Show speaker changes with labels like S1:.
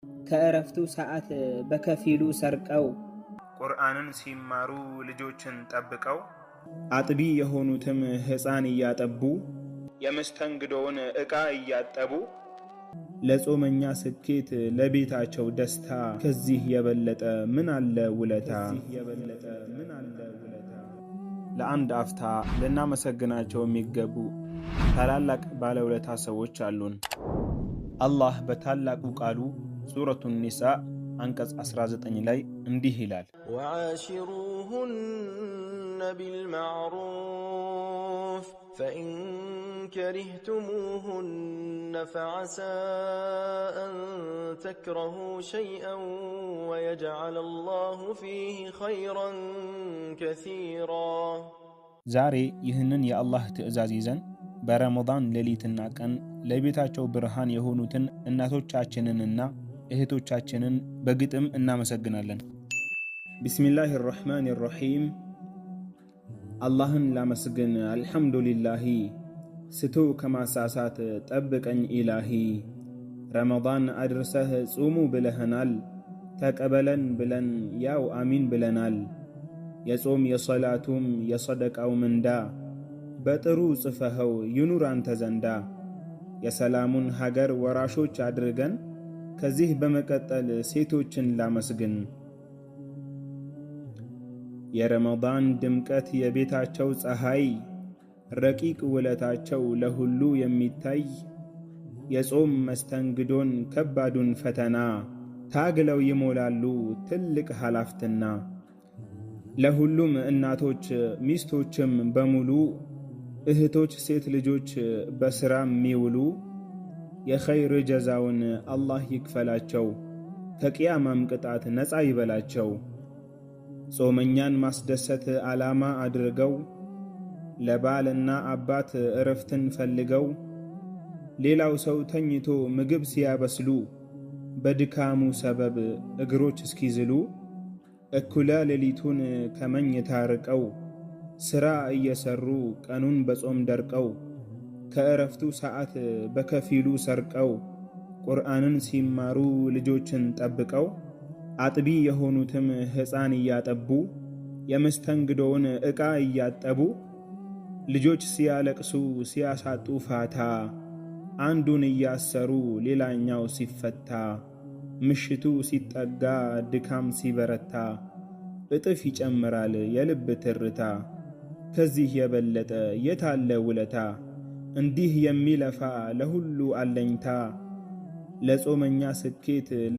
S1: ከእረፍቱ ሰዓት በከፊሉ ሰርቀው
S2: ቁርአንን ሲማሩ ልጆችን ጠብቀው
S3: አጥቢ የሆኑትም ሕፃን እያጠቡ የመስተንግዶውን ዕቃ እያጠቡ ለጾመኛ ስኬት ለቤታቸው ደስታ ከዚህ የበለጠ ምን አለ ውለታ። ለአንድ አፍታ ልናመሰግናቸው የሚገቡ ታላላቅ ባለውለታ ሰዎች አሉን። አላህ በታላቁ ቃሉ ሱረቱ ኒሳ አንቀጽ 19 ላይ እንዲህ ይላል፣
S4: ወዓሺሩሁነ ቢልማዕሩፍ ፈኢን ከሪህቱሙሁነ ፈዐሳ አን ተክረሁ ሸይአን ወየጅዐለ አላሁ ፊህ ኸይረን ከሲራ።
S3: ዛሬ ይህንን የአላህ ትዕዛዝ ይዘን በረመዳን ሌሊትና ቀን ለቤታቸው ብርሃን የሆኑትን እናቶቻችንንና እህቶቻችንን በግጥም እናመሰግናለን። ቢስሚላሂ ራሕማን ራሒም። አላህን ላመስግን አልሐምዱሊላሂ፣ ስቶ ከማሳሳት ጠብቀኝ ኢላሂ። ረመዳን አድርሰህ ጹሙ ብለህናል፣ ተቀበለን ብለን ያው አሚን ብለናል። የጾም የሰላቱም የሰደቃው ምንዳ በጥሩ ጽፈኸው ይኑር አንተ ዘንዳ። የሰላሙን ሀገር ወራሾች አድርገን ከዚህ በመቀጠል ሴቶችን ላመስግን። የረመዳን ድምቀት የቤታቸው ፀሐይ፣ ረቂቅ ውለታቸው ለሁሉ የሚታይ የጾም መስተንግዶን ከባዱን ፈተና ታግለው ይሞላሉ ትልቅ ኃላፍትና። ለሁሉም እናቶች ሚስቶችም በሙሉ እህቶች ሴት ልጆች በሥራ የሚውሉ የኸይር ጀዛውን አላህ ይክፈላቸው፣ ከቅያማም ቅጣት ነፃ ይበላቸው። ጾመኛን ማስደሰት ዓላማ አድርገው ለባልና አባት እረፍትን ፈልገው ሌላው ሰው ተኝቶ ምግብ ሲያበስሉ በድካሙ ሰበብ እግሮች እስኪዝሉ እኩለ ሌሊቱን ከመኝታ ርቀው ሥራ እየሰሩ ቀኑን በጾም ደርቀው ከእረፍቱ ሰዓት በከፊሉ ሰርቀው ቁርአንን ሲማሩ ልጆችን ጠብቀው አጥቢ የሆኑትም ሕፃን እያጠቡ የመስተንግዶውን ዕቃ እያጠቡ ልጆች ሲያለቅሱ ሲያሳጡ ፋታ አንዱን እያሰሩ ሌላኛው ሲፈታ ምሽቱ ሲጠጋ ድካም ሲበረታ እጥፍ ይጨምራል የልብ ትርታ። ከዚህ የበለጠ የታለ ውለታ? እንዲህ የሚለፋ ለሁሉ አለኝታ ለጾመኛ ስኬት